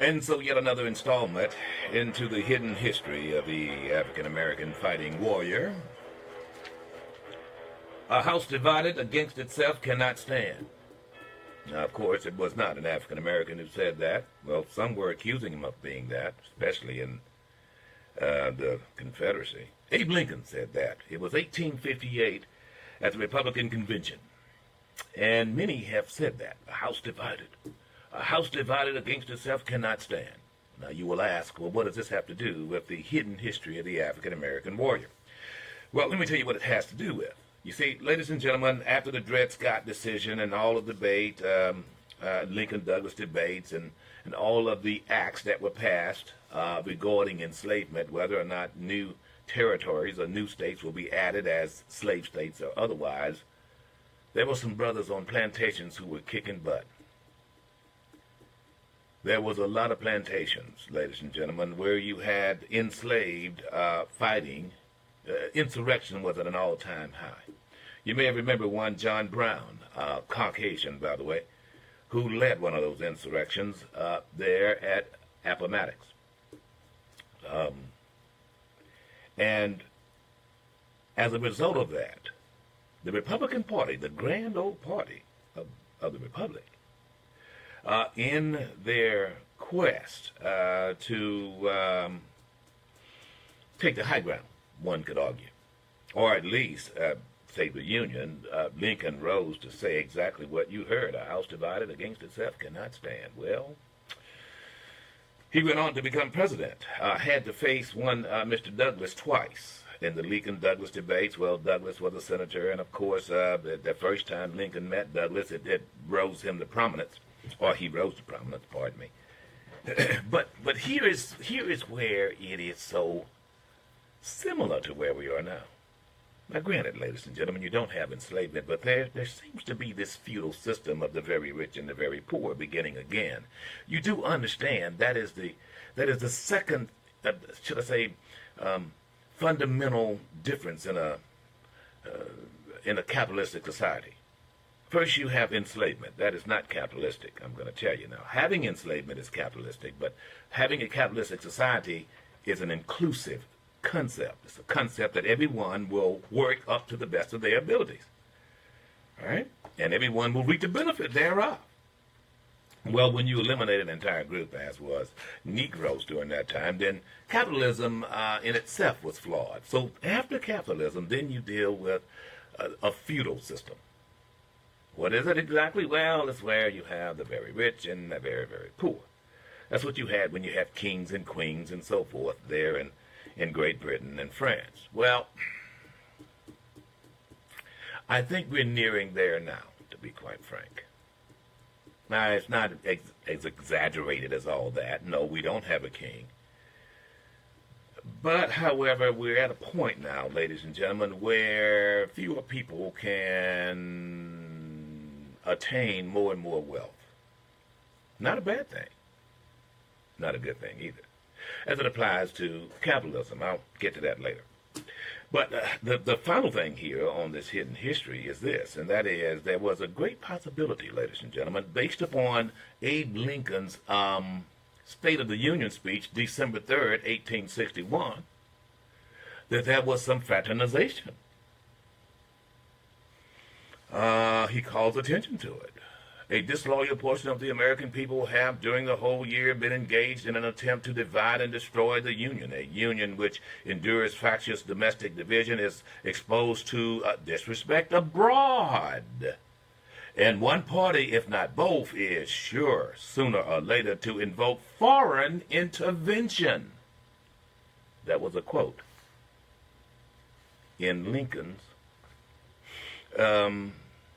And so yet another installment into the hidden history of the African-American fighting warrior. A house divided against itself cannot stand. Now, of course, it was not an African-American who said that. Well, some were accusing him of being that, especially in the Confederacy. Abe Lincoln said that. It was 1858 at the Republican Convention. And many have said that. A house divided. A house divided against itself cannot stand. Now you will ask, well, what does this have to do with the hidden history of the African-American warrior? Well, let me tell you what it has to do with. You see, ladies and gentlemen, after the Dred Scott decision and all of the debate, Lincoln-Douglas debates and all of the acts that were passed regarding enslavement, whether or not new territories or new states will be added as slave states or otherwise, there were some brothers on plantations who were kicking butt. There was a lot of plantations, ladies and gentlemen, where you had enslaved fighting. Insurrection was at an all-time high. You may remember one, John Brown, Caucasian, by the way, who led one of those insurrections there at Appomattox. And as a result of that, the Republican Party, the grand old party of the Republic, in their quest to take the high ground, one could argue, or at least save the Union, Lincoln rose to say exactly what you heard. A house divided against itself cannot stand. Well, he went on to become president, had to face one Mr. Douglas twice in the Lincoln-Douglas debates. Well, Douglas was a senator, and of course, the first time Lincoln met Douglas, it rose him to prominence, or he rose to prominence, pardon me. but here is where it is so similar to where we are now. Now, granted, ladies and gentlemen, you don't have enslavement, but there seems to be this feudal system of the very rich and the very poor beginning again. You do understand that is the second, should I say, fundamental difference in a capitalistic society. First, you have enslavement. That is not capitalistic, I'm going to tell you now. Having enslavement is capitalistic, but having a capitalistic society is an inclusive concept. It's a concept that everyone will work up to the best of their abilities. All right? And everyone will reap the benefit thereof. Well, when you eliminate an entire group, as was Negroes during that time, then capitalism in itself was flawed. So after capitalism, then you deal with a feudal system. What is it exactly? Well, it's where you have the very rich and the very, very poor. That's what you had when you have kings and queens and so forth there in Great Britain and France. Well, I think we're nearing there now, to be quite frank. Now, it's not as exaggerated as all that. No, we don't have a king. But, however, we're at a point now, ladies and gentlemen, where fewer people can attain more and more wealth. Not a bad thing. Not a good thing either, as it applies to capitalism. I'll get to that later. But the final thing here on this hidden history is this, and that is there was a great possibility, ladies and gentlemen, based upon Abe Lincoln's State of the Union speech, December 3rd, 1861, that there was some fraternization. He calls attention to it. A disloyal portion of the American people have during the whole year been engaged in an attempt to divide and destroy the Union. A Union which endures factious domestic division is exposed to disrespect abroad. And one party, if not both, is sure sooner or later to invoke foreign intervention. That was a quote in Lincoln's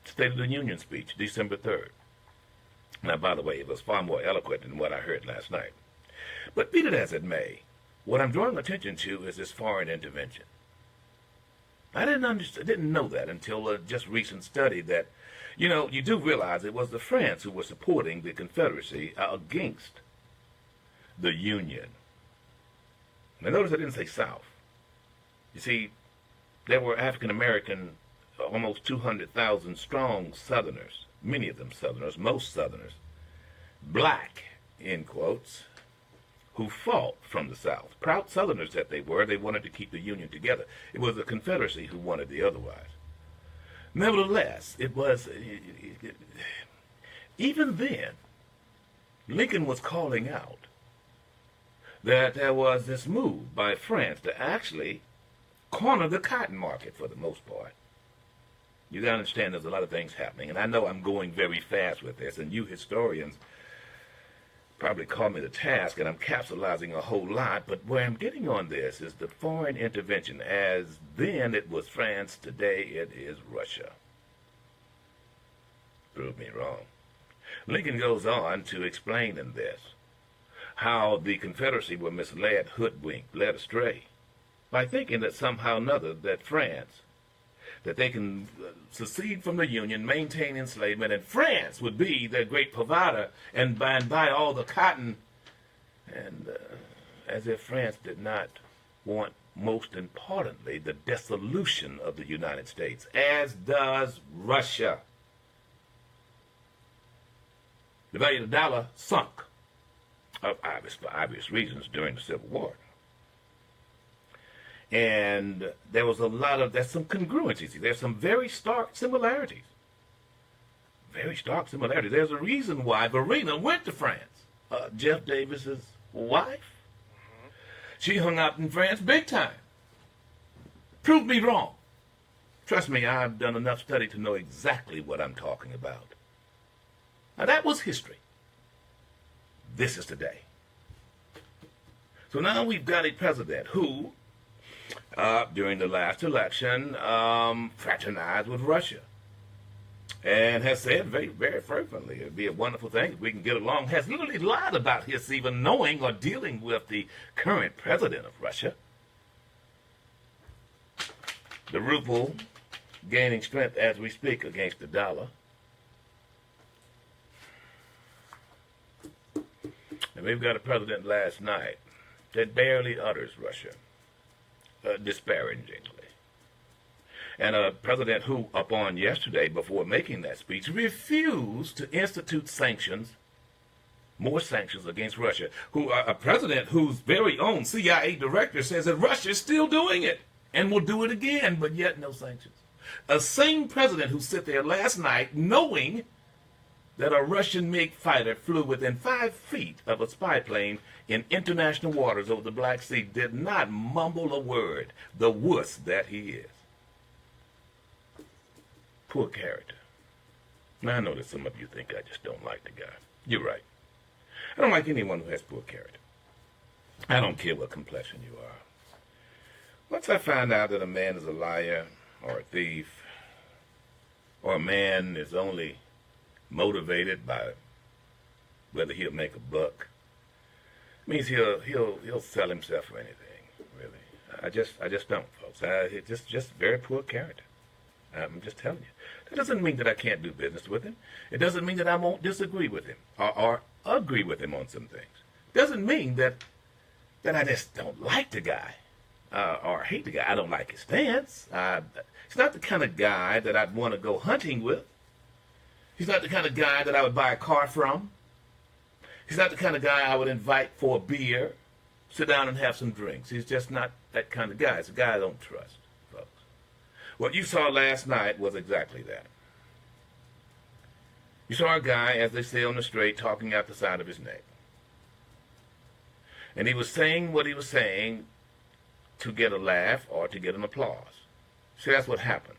State of the Union speech, December 3rd. Now, by the way, it was far more eloquent than what I heard last night. But be it as it may, what I'm drawing attention to is this foreign intervention. I didn't know that until just recent study that, you do realize it was the France who were supporting the Confederacy against the Union. Now, notice I didn't say South. You see, there were African-American, almost 200,000 strong Southerners, many of them Southerners, most Southerners, black, in quotes, who fought from the South. Proud Southerners that they were, they wanted to keep the Union together. It was the Confederacy who wanted the otherwise. Nevertheless, it was, even then, Lincoln was calling out that there was this move by France to actually corner the cotton market for the most part. You got to understand there's a lot of things happening, and I know I'm going very fast with this, and you historians probably call me to task, and I'm capsulizing a whole lot, but where I'm getting on this is the foreign intervention. As then it was France, today it is Russia. Prove me wrong. Lincoln goes on to explain in this how the Confederacy were misled, hoodwinked, led astray, by thinking that somehow or another that France, that they can secede from the Union, maintain enslavement, and France would be their great provider and buy all the cotton, and as if France did not want, most importantly, the dissolution of the United States, as does Russia. The value of the dollar sunk, for obvious reasons, during the Civil War. And there's some congruencies. There's some very stark similarities. Very stark similarities. There's a reason why Varina went to France. Jeff Davis's wife. She hung out in France big time. Prove me wrong. Trust me, I've done enough study to know exactly what I'm talking about. Now that was history. This is today. So now we've got a president who, during the last election, fraternized with Russia, and has said very, very fervently it would be a wonderful thing if we can get along. Has literally lied about his even knowing or dealing with the current president of Russia. The ruble gaining strength as we speak against the dollar. And we've got a president last night that barely utters Russia, disparagingly. And a president who, upon yesterday, before making that speech, refused to institute sanctions, more sanctions against Russia. A president whose very own CIA director says that Russia is still doing it and will do it again, but yet no sanctions. A same president who sat there last night knowing that a Russian MiG fighter flew within 5 feet of a spy plane in international waters over the Black Sea, did not mumble a word, the wuss that he is. Poor character. Now, I know that some of you think I just don't like the guy. You're right. I don't like anyone who has poor character. I don't care what complexion you are. Once I find out that a man is a liar or a thief, or a man is only motivated by whether he'll make a buck, it means he'll sell himself for anything, really. I just don't, folks. It's just very poor character. I'm just telling you. That doesn't mean that I can't do business with him. It doesn't mean that I won't disagree with him or agree with him on some things. It doesn't mean that I just don't like the guy or hate the guy. I don't like his stance. He's not the kind of guy that I'd want to go hunting with. He's not the kind of guy that I would buy a car from. He's not the kind of guy I would invite for a beer, sit down and have some drinks. He's just not that kind of guy. It's a guy I don't trust, folks. What you saw last night was exactly that. You saw a guy, as they say on the street, talking out the side of his neck. And he was saying what he was saying to get a laugh or to get an applause. See, that's what happens.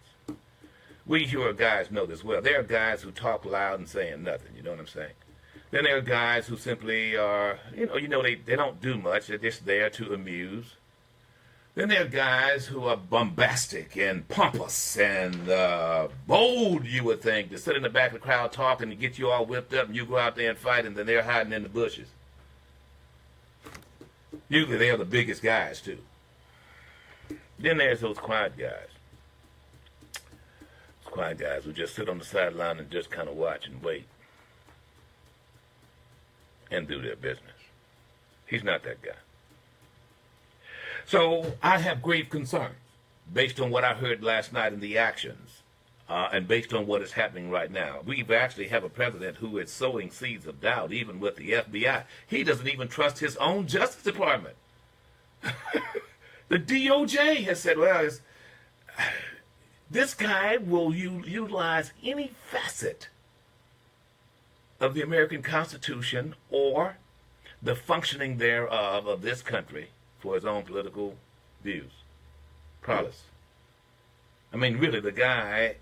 We Huer guys know this well. There are guys who talk loud and saying nothing, you know what I'm saying? Then there are guys who simply are, they don't do much. They're just there to amuse. Then there are guys who are bombastic and pompous and bold, you would think, to sit in the back of the crowd talking to get you all whipped up and you go out there and fight, and then they're hiding in the bushes. Usually they are the biggest guys, too. Then there's those quiet guys. Quiet guys who just sit on the sideline and just kind of watch and wait and do their business. He's not that guy. So I have grave concerns based on what I heard last night in the actions And based on what is happening right now, we actually have a president who is sowing seeds of doubt, even with the FBI. He doesn't even trust his own Justice Department. The DOJ has said, well, this guy will utilize any facet of the American Constitution or the functioning thereof of this country for his own political views. Prowess. I mean, really, the guy,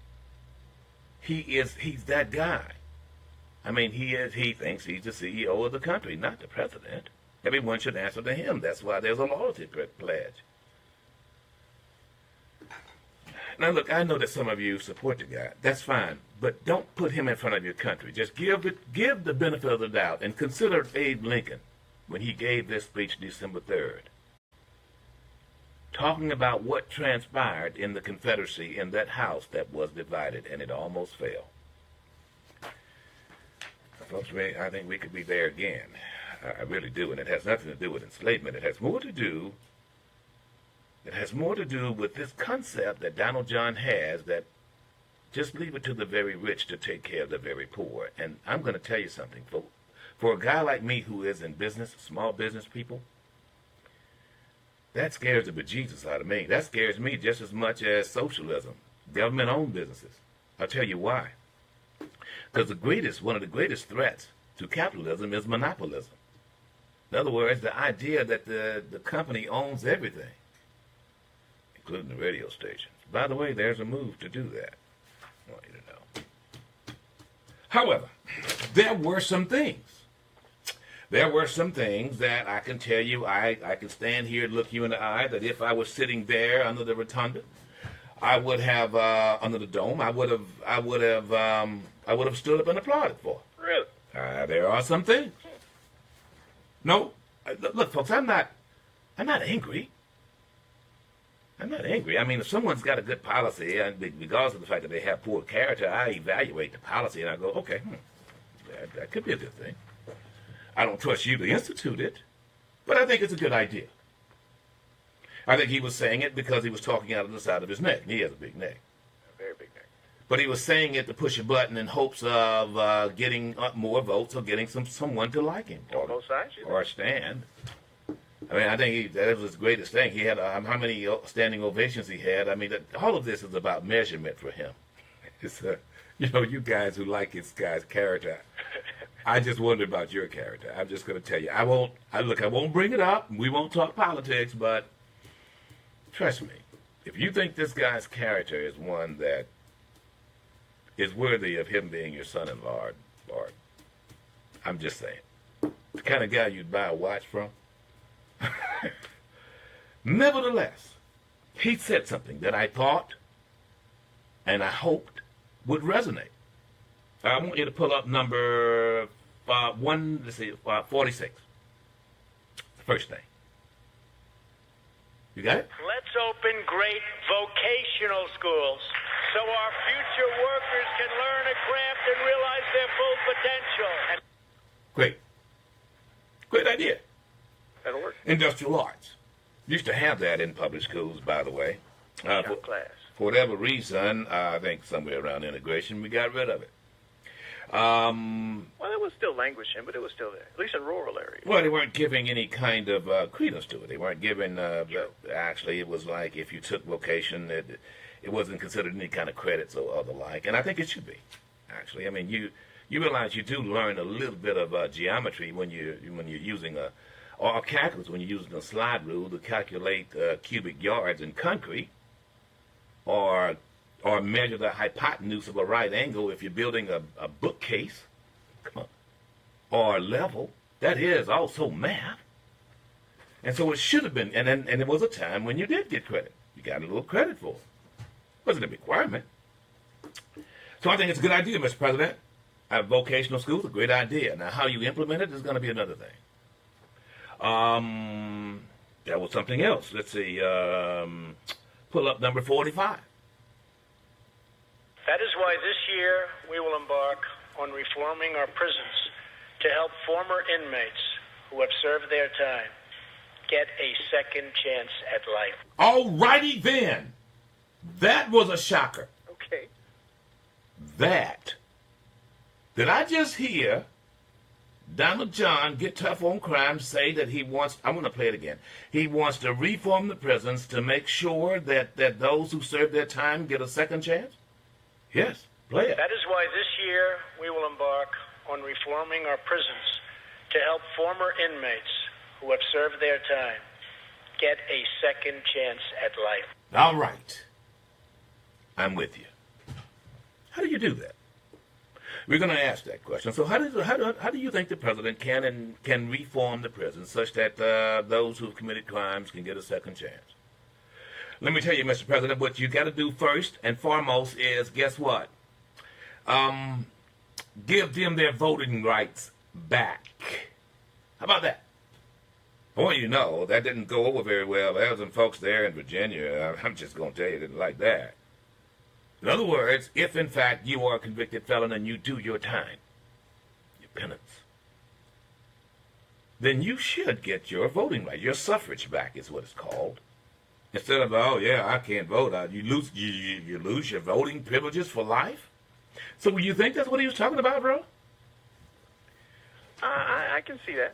he's that guy. I mean, he thinks he's the CEO of the country, not the president. Everyone should answer to him. That's why there's a loyalty pledge. Now, look, I know that some of you support the guy. That's fine. But don't put him in front of your country. Just give the benefit of the doubt and consider Abe Lincoln when he gave this speech December 3rd, talking about what transpired in the Confederacy in that house that was divided, and it almost fell. Folks, I think we could be there again. I really do, and it has nothing to do with enslavement. It has more to do with this concept that Donald John has that just leave it to the very rich to take care of the very poor. And I'm going to tell you something. For a guy like me who is in business, small business people, that scares the bejesus out of me. That scares me just as much as socialism, government-owned businesses. I'll tell you why. Because one of the greatest threats to capitalism is monopolism. In other words, the idea that the company owns everything, including the radio stations. By the way, there's a move to do that. I want you to know. However, there were some things. There were some things that I can tell you, I can stand here and look you in the eye, that if I was sitting there under the rotunda, I would have, under the dome, I would have stood up and applauded for. Really? There are some things. No, look, folks, I'm not angry. I'm not angry. I mean, if someone's got a good policy, and regardless of the fact that they have poor character, I evaluate the policy and I go, okay, that could be a good thing. I don't trust you to institute it, but I think it's a good idea. I think he was saying it because he was talking out of the side of his neck. He has a big neck. A very big neck. But he was saying it to push a button in hopes of getting more votes or getting someone to like him. On both sides? Or stand. I mean, I think that was his greatest thing. He had how many standing ovations he had. I mean, all of this is about measurement for him. It's, you guys who like this guy's character, I just wonder about your character. I'm just going to tell you. I won't bring it up. We won't talk politics, but trust me, if you think this guy's character is one that is worthy of him being your son-in-law, or I'm just saying, the kind of guy you'd buy a watch from. Nevertheless, he said something that I thought and I hoped would resonate. I want you to pull up number 46. The first thing. You got it? Let's open great vocational schools so our future workers can learn a craft and realize their full potential. Great. Great idea. That'll work. Industrial arts. Used to have that in public schools, by the way. Shop class. For whatever reason, I think somewhere around integration, we got rid of it. Well, it was still languishing, but it was still there, at least in rural areas. Well, they weren't giving any kind of credence to it. They weren't giving, actually, it was like if you took vocation, it wasn't considered any kind of credits or the like, and I think it should be, actually. I mean, you realize you do learn a little bit of geometry when you're using or calculus when you're using a slide rule to calculate cubic yards in concrete, or measure the hypotenuse of a right angle if you're building a bookcase, or level. That is also math. And so it should have been, and there was a time when you did get credit. You got a little credit for it. It wasn't a requirement. So I think it's a good idea, Mr. President. Vocational schools, a great idea. Now, how you implement it is going to be another thing. That was something else. Let's see. Pull up number 45. That is why this year we will embark on reforming our prisons to help former inmates who have served their time get a second chance at life. All righty then. That was a shocker. Okay. that, did I just hear Donald John get tough on crime say that he wants, I'm going to play it again, he wants to reform the prisons to make sure that those who serve their time get a second chance? Yes, play it. That is why this year we will embark on reforming our prisons to help former inmates who have served their time get a second chance at life. All right. I'm with you. How do you do that? We're going to ask that question. So how do you think the president can reform the prison such that those who've committed crimes can get a second chance? Let me tell you, Mr. President, what you got to do first and foremost is, guess what? Give them their voting rights back. How about that? I want you to know that didn't go over very well. There were some folks there in Virginia, I'm just going to tell you, didn't like that. In other words, if in fact you are a convicted felon and you do your time, your penance, then you should get your voting right. Your suffrage back is what it's called. Instead of, oh yeah, I can't vote, you lose your voting privileges for life. So you think that's what he was talking about, bro? I can see that.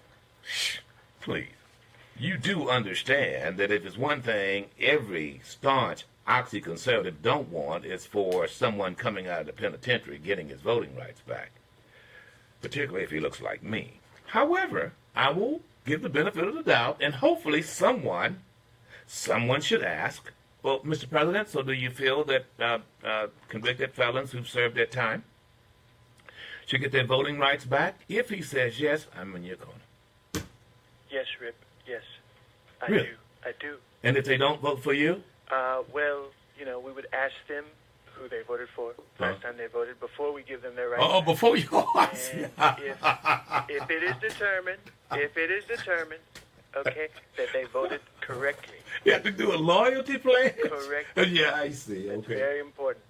Please. You do understand that if it's one thing every staunch oxy-conservative don't want is for someone coming out of the penitentiary getting his voting rights back, particularly if he looks like me. However, I will give the benefit of the doubt, and hopefully someone should ask, well, Mr. President, so do you feel that convicted felons who've served their time should get their voting rights back? If he says yes, I'm in your corner. Yes, Rip. Yes, I Really? do. I do. And if they don't vote for you? Well, we would ask them who they voted for last time they voted before we give them their rights. Oh, before you go. And if it is determined, okay, that they voted correctly. You have to do a loyalty pledge? Correct. Yeah, I see. It's Okay. very important.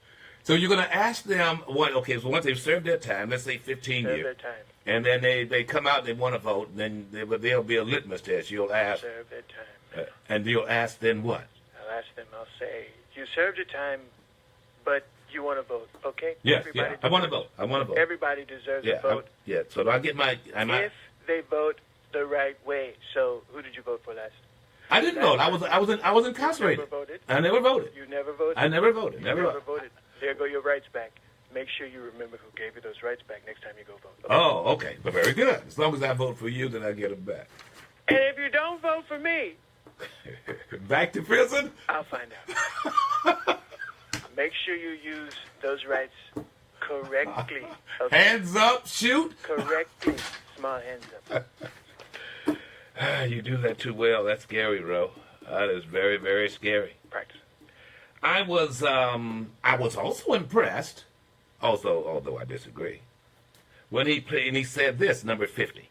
So you're going to ask them what? Okay, so once they've served their time, let's say 15 Serve years, their time. and then they come out and they want to vote, then there'll be a litmus test. You'll ask, Serve their time. and you'll ask then what? I'll ask them. I'll say, you served your time, but you want to vote, okay? Yes, yeah. I want to vote. I want to vote. Everybody deserves Yeah, a vote yeah. So do I get my? if they vote the right way. So who did you vote for last? I didn't vote. I was incarcerated. You never voted. I never voted. You never voted. I never voted. You Never. never voted. There go your rights back. Make sure you remember who gave you those rights back next time you go vote. Okay? Oh, okay. But very good. As long as I vote for you, then I get them back. And if you don't vote for me, Back to prison? I'll find out. Make sure you use those rights correctly. Okay? Hands up, shoot. Correctly. Small hands up. You do that too well. That's scary, Ro. That is very, very scary. Practice. I was also impressed, although I disagree, when he played and he said this, number 50.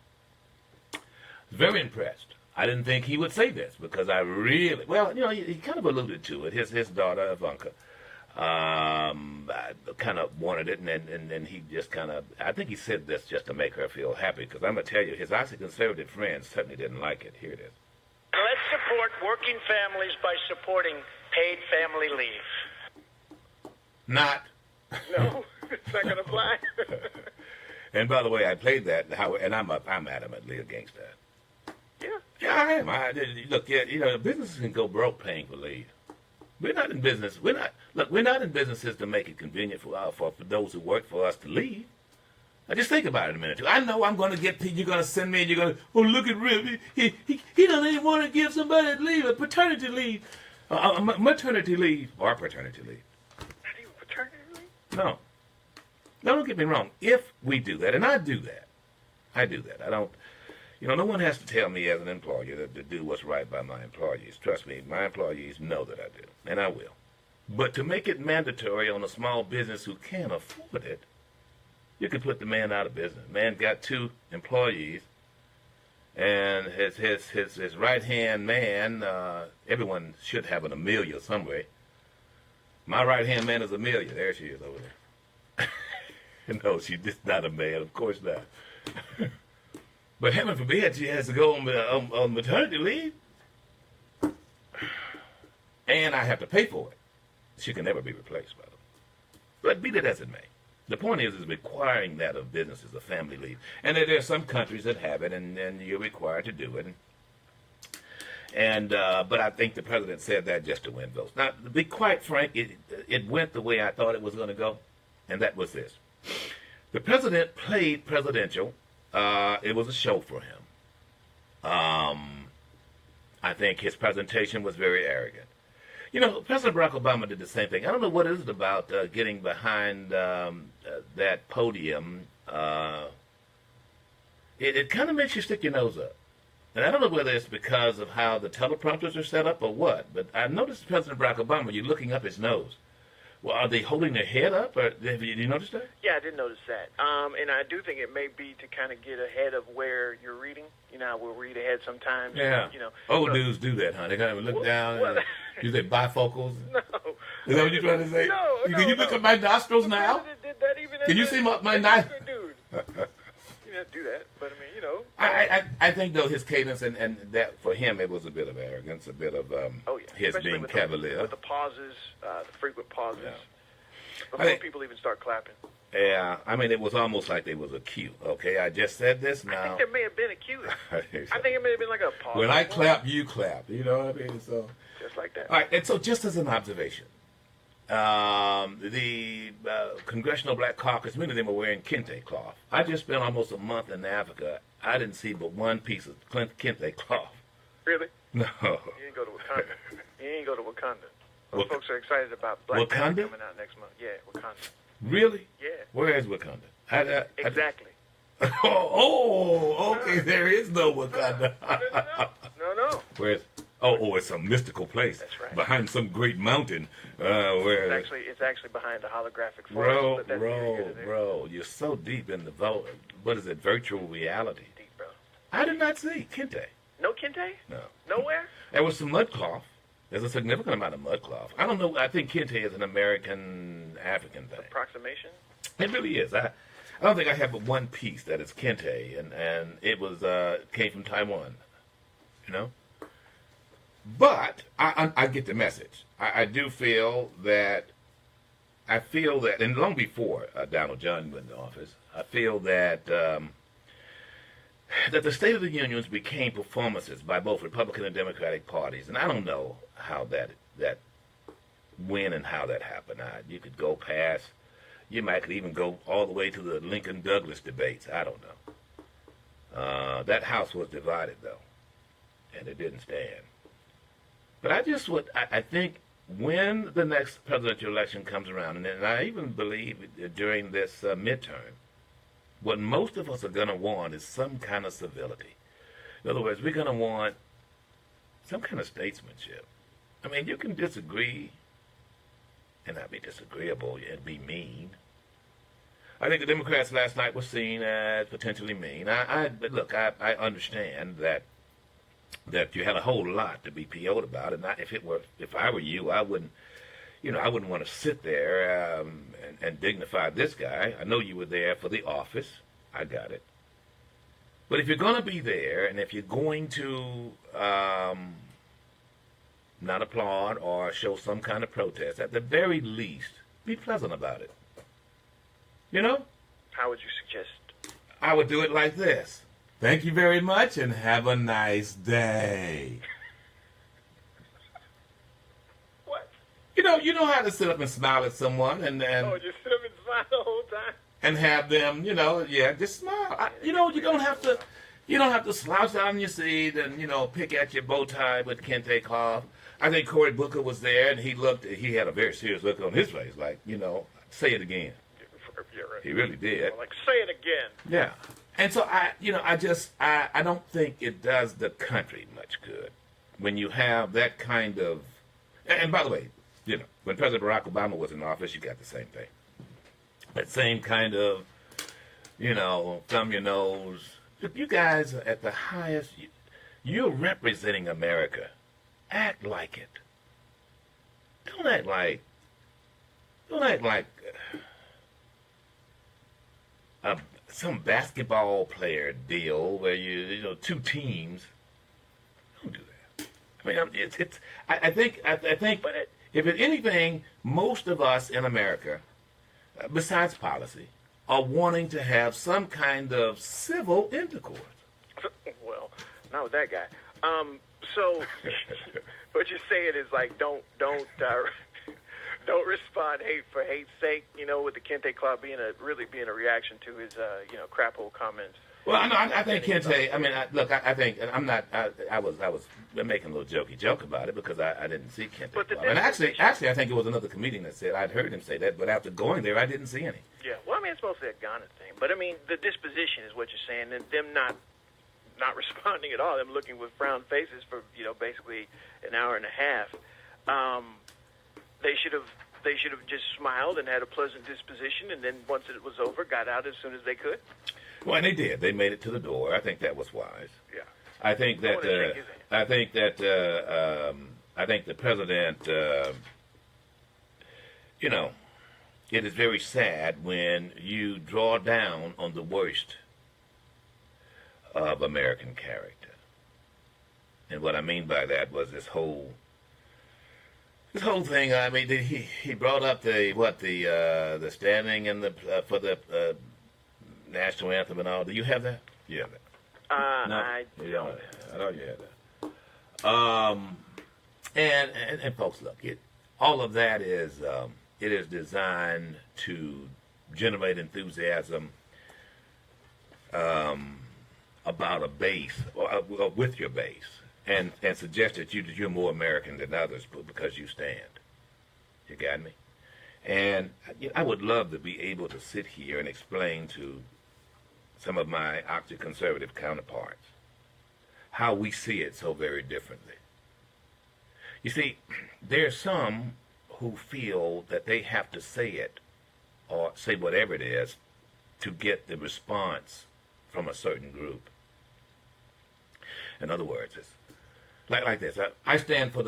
Very impressed. I didn't think he would say this because I really, he kind of alluded to it. His daughter, Ivanka, kind of wanted it, and then he just kind of, I think he said this just to make her feel happy, because I'm going to tell you, his oxy-conservative friends certainly didn't like it. Here it is. Let's support working families by supporting paid family leave. Not. No, it's not going to fly. And by the way, I played that, and I'm adamantly against that. Yeah. Yeah, I am. Look, businesses can go broke paying for leave. We're not in business. We're not in businesses to make it convenient for those who work for us to leave. Now just think about it a minute. I know I'm going to get people. You're going to send me, and you're going to, oh, look at Rip. He doesn't even want to give somebody leave, a paternity leave, maternity leave, or paternity leave. Not even paternity leave? No. Now, don't get me wrong. If we do that, and I do that. I don't. No one has to tell me as an employer to do what's right by my employees. Trust me, my employees know that I do, and I will. But to make it mandatory on a small business who can't afford it, you could put the man out of business. Man got 2 employees, and his right-hand man, everyone should have an Amelia somewhere. My right-hand man is Amelia. There she is over there. No, she's just not a man. Of course not. But heaven forbid she has to go on maternity leave. And I have to pay for it. She can never be replaced, by the way. But be that as it may, The point is requiring that of businesses, a family leave. And there are some countries that have it, and you're required to do it. But I think the president said that just to win votes. Now, to be quite frank, it went the way I thought it was going to go, and that was this. The president played presidential. It was a show for him. I think his presentation was very arrogant. You know, President Barack Obama did the same thing. I don't know what it is about getting behind that podium. It kind of makes you stick your nose up. And I don't know whether it's because of how the teleprompters are set up or what, but I noticed President Barack Obama, you're looking up his nose. Well, are they holding their head up? Or did you notice that? Yeah, I did notice that. And I do think it may be to kind of get ahead of where you're reading. You know how we'll read ahead sometimes. Yeah. You know, old dudes do that, huh? They kind of look down and use their bifocals. No. Is that what you're trying to say? No. Can you look at my nostrils now? The president did that even Can you see my knife? Dude. You didn't do that, but I mean, you know. I think, though, his cadence and that, for him, it was a bit of arrogance, a bit of his Especially being with cavalier. With the pauses, the frequent pauses. Yeah. Before people even start clapping. Yeah, I mean, it was almost like there was a cue. Okay, I just said this now. I think there may have been a cue. I think it may have been like a pause. When I clap, you clap. You know what I mean? So just like that. All right, and so just as an observation, the Congressional Black Caucus, many of them were wearing kente cloth. I just spent almost a month in Africa. I didn't see but one piece of kente cloth. Really? No. You didn't go to Wakanda. You didn't go to Wakanda. Those folks are excited about Black Panther coming out next month. Yeah, Wakanda. Really? Yeah. Where is Wakanda? Exactly. Okay, there is no Wakanda. No. Where's? Oh, it's a mystical place. That's right. Behind some great mountain. Where? It's actually behind the holographic forest. Bro, you're so deep in the what is it? Virtual reality. Deep, bro. I did not see kente. No kente? No. Nowhere? There was some mud cloth. There's a significant amount of mud cloth. I don't know. I think kente is an American African thing. Approximation? It really is. I don't think I have but one piece that is kente, and it was came from Taiwan. You know. But I get the message. I do feel that. And long before Donald John went into office, I feel that that the State of the Unions became performances by both Republican and Democratic parties, and I don't know how that when and how that happened. You could go past. You might could even go all the way to the Lincoln-Douglas debates. I don't know. That House was divided, though, and it didn't stand. But I think when the next presidential election comes around, and I even believe during this midterm, what most of us are going to want is some kind of civility. In other words, we're going to want some kind of statesmanship. I mean, you can disagree and not be disagreeable and be mean. I think the Democrats last night were seen as potentially mean. But look, I understand that you had a whole lot to be PO'd about, and if I were you, I wouldn't want to sit there and dignify this guy. I know you were there for the office. I got it. But if you're going to be there, and if you're going to not applaud or show some kind of protest, at the very least, be pleasant about it. You know? How would you suggest? I would do it like this. Thank you very much, and have a nice day. What? You know how to sit up and smile at someone and just sit up and smile the whole time? And have them, just smile. You don't have to slouch down in your seat and, pick at your bow tie with kente cloth. I think Cory Booker was there, and he had a very serious look on his face, like, say it again. Yeah, right. He really did. Like, say it again. Yeah. And so I don't think it does the country much good when you have that kind of, and by the way, when President Barack Obama was in office, you got the same thing. That same kind of, thumb your nose. If you guys are at the highest, you're representing America. Act like it. Don't act like some basketball player deal where two teams. Don't do that. I mean, I think. But if it's anything, most of us in America besides policy, are wanting to have some kind of civil intercourse. Well, not with that guy. So what you're saying is like don't respond hate for hate's sake. You know, with the Kente Clark being a reaction to his crap hole comments. Well, I think Kente. I mean, I think I'm not. I was making a little jokey joke about it because I didn't see Kente Clark. And actually, I think it was another comedian that said I'd heard him say that, but after going there, I didn't see any. Yeah, well, I mean, it's mostly a Ghana thing, but I mean, the disposition is what you're saying, and them not responding at all, them looking with frown faces for basically an hour and a half. They should have just smiled and had a pleasant disposition, and then once it was over, got out as soon as they could. Well, and they did. They made it to the door. I think that was wise. Yeah. I think that I think the president. It is very sad when you draw down on the worst of American character. And what I mean by that was this whole thing. I mean, he brought up the standing and for the national anthem and all. Do you have that? You have that? No, I don't. I know you have that. And folks, look, all of that is it is designed to generate enthusiasm about a base, or with your base, and suggest that you're more American than others because you stand. You got me? And I would love to be able to sit here and explain to some of my octo-conservative counterparts how we see it so very differently. You see, there are some who feel that they have to say it or say whatever it is to get the response from a certain group. In other words, it's like this. I stand for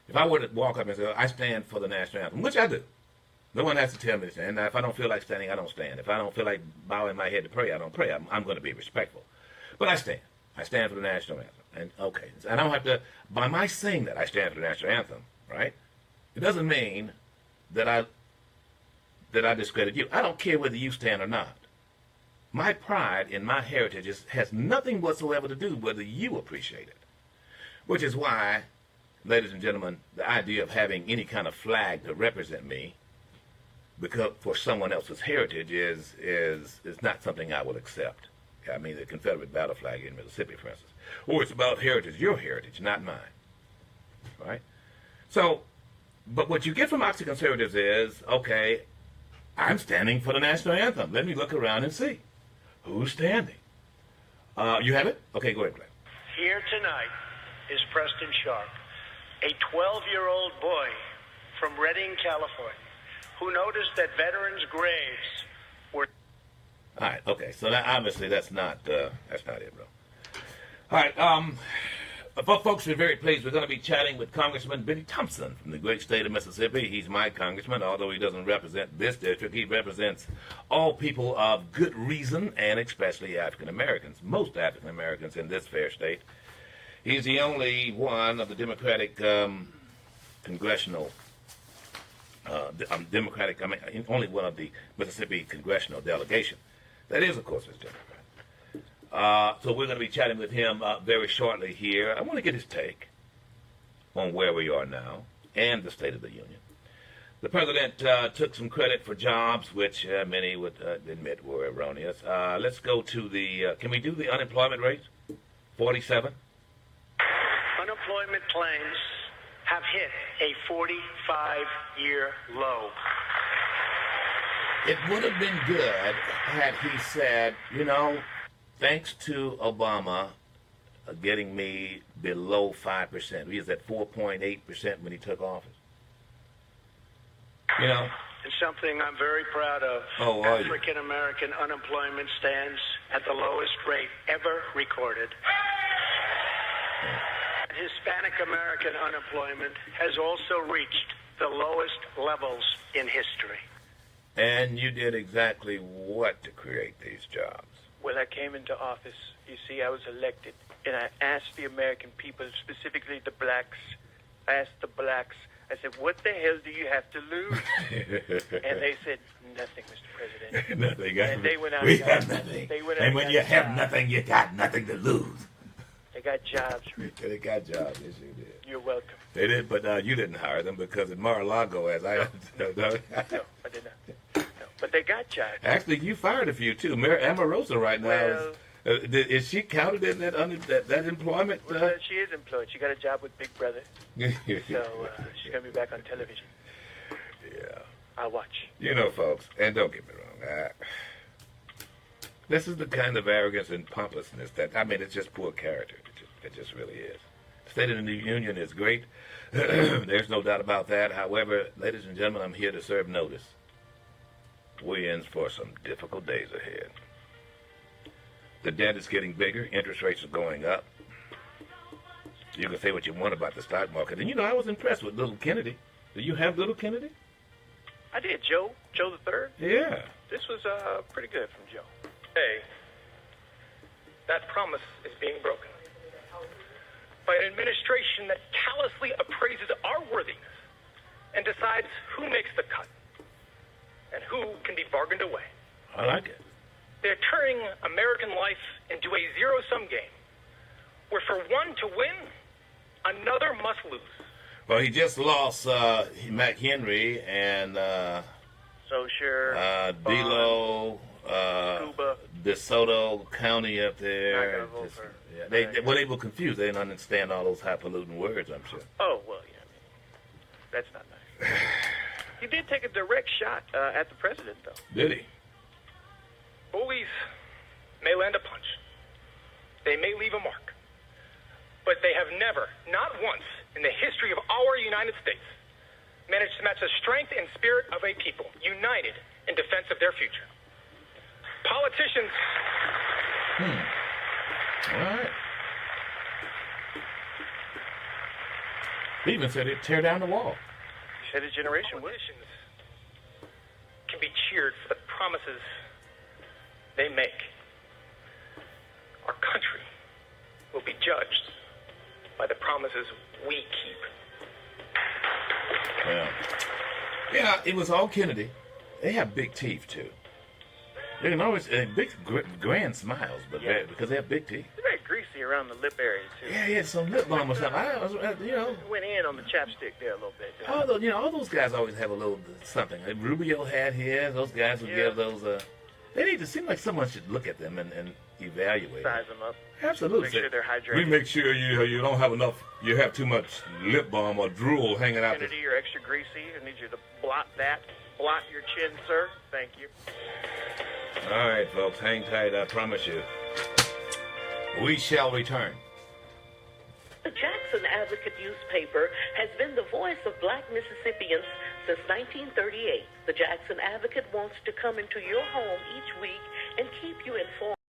if I were to walk up and say, I stand for the national anthem, which I do. No one has to tell me to stand. Now, if I don't feel like standing, I don't stand. If I don't feel like bowing my head to pray, I don't pray. I'm going to be respectful. But I stand. I stand for the national anthem. And okay, and I don't have to, by my saying that I stand for the national anthem, right? It doesn't mean that I discredit you. I don't care whether you stand or not. My pride in my heritage has nothing whatsoever to do whether you appreciate it. Which is why, ladies and gentlemen, the idea of having any kind of flag to represent me because for someone else's heritage is not something I will accept. I mean, the Confederate battle flag in Mississippi, for instance. Oh, it's about heritage, your heritage, not mine. Right? So, but what you get from oxy-conservatives is, okay, I'm standing for the national anthem. Let me look around and see. Who's standing? You have it? Okay, go ahead, play. Here tonight is Preston Sharp, a 12-year-old boy from Redding, California, who noticed that veterans' graves were... All right, okay, so obviously that's not it, bro. All right, folks, we're very pleased. We're going to be chatting with Congressman Benny Thompson from the great state of Mississippi. He's my congressman, although he doesn't represent this district. He represents all people of good reason, and especially African Americans, most African Americans in this fair state. He's the only one of the Democratic congressional, only one of the Mississippi congressional delegation. That is, of course, his Democrat. So we're going to be chatting with him very shortly here. I want to get his take on where we are now and the State of the Union. The president took some credit for jobs, which many would admit were erroneous. Let's go to can we do the unemployment rate? 47? Unemployment claims have hit a 45-year low. It would have been good had he said, thanks to Obama getting me below 5%. He was at 4.8% when he took office. It's something I'm very proud of. Oh, are you? African American unemployment stands at the lowest rate ever recorded. Hispanic American unemployment has also reached the lowest levels in history. And you did exactly what to create these jobs? When I came into office, you see, I was elected, and I asked the American people, specifically the blacks, I I said, what the hell do you have to lose? And they said, nothing, Mr. President. Nothing. And they went out We and got- have nothing. they went out And when and you got have jobs. nothing, you got nothing to lose. They got jobs, Rick. They got jobs. Yes, you did. You're welcome. They did, but you didn't hire them because at Mar-a-Lago, as I No, I did not. No, but they got jobs. actually, you fired a few too. Amarosa right now Well- is she counted in that under that employment? Well, she is employed. She got a job with Big Brother, so she's going to be back on television. Yeah. I'll watch. You know, folks, and don't get me wrong, this is the kind of arrogance and pompousness that, I mean, it's just poor character. It just really is. State of the Union is great. There's no doubt about that. However, ladies and gentlemen, I'm here to serve notice. We're in for some difficult days ahead. The debt is getting bigger. Interest rates are going up. You can say what you want about the stock market. And, you know, I was impressed with little Kennedy. Do you have little Kennedy? I did, Joe the Third. Yeah. This was pretty good from Joe. Hey, that promise is being broken by an administration that callously appraises our worthiness and decides who makes the cut and who can be bargained away. I like it. They're turning American life into a zero-sum game where for one to win, another must lose. Well, he just lost McHenry and So sure. Delo, Cuba. DeSoto County up there. Not gonna vote for- Yeah, they were confused. They didn't understand all those highfalutin words, I'm sure. Oh, well, yeah. That's not nice. He did take a direct shot at the president, though. Did he? Bullies may land a punch. They may leave a mark. But they have never, not once, in the history of our United States, managed to match the strength and spirit of a people united in defense of their future. Politicians... All right. He even said he'd tear down the wall. He said his generation would. Politicians can be cheered for the promises they make. Our country will be judged by the promises we keep. Well, yeah, it was all Kennedy. They have big teeth, too. They can always, big, grand smiles, but Yeah. because they have big teeth. He's very greasy around the lip area, too. Yeah, he had some lip balm or something. You know, Went in on the chapstick there a little bit. didn't he? all those, all those guys always have a little something. Rubio had his. Those guys would Yeah. give those. They need to seem like someone should look at them and evaluate. Size them up. Absolutely. Make sure they're hydrated. We make sure you don't have enough. You have too much lip balm or drool hanging out. Kennedy, you're extra greasy. I need you to blot that. Blot your chin, sir. Thank you. All right, folks, hang tight. I promise you, we shall return. The Jackson Advocate newspaper has been the voice of black Mississippians since 1938. The Jackson Advocate wants to come into your home each week and keep you informed.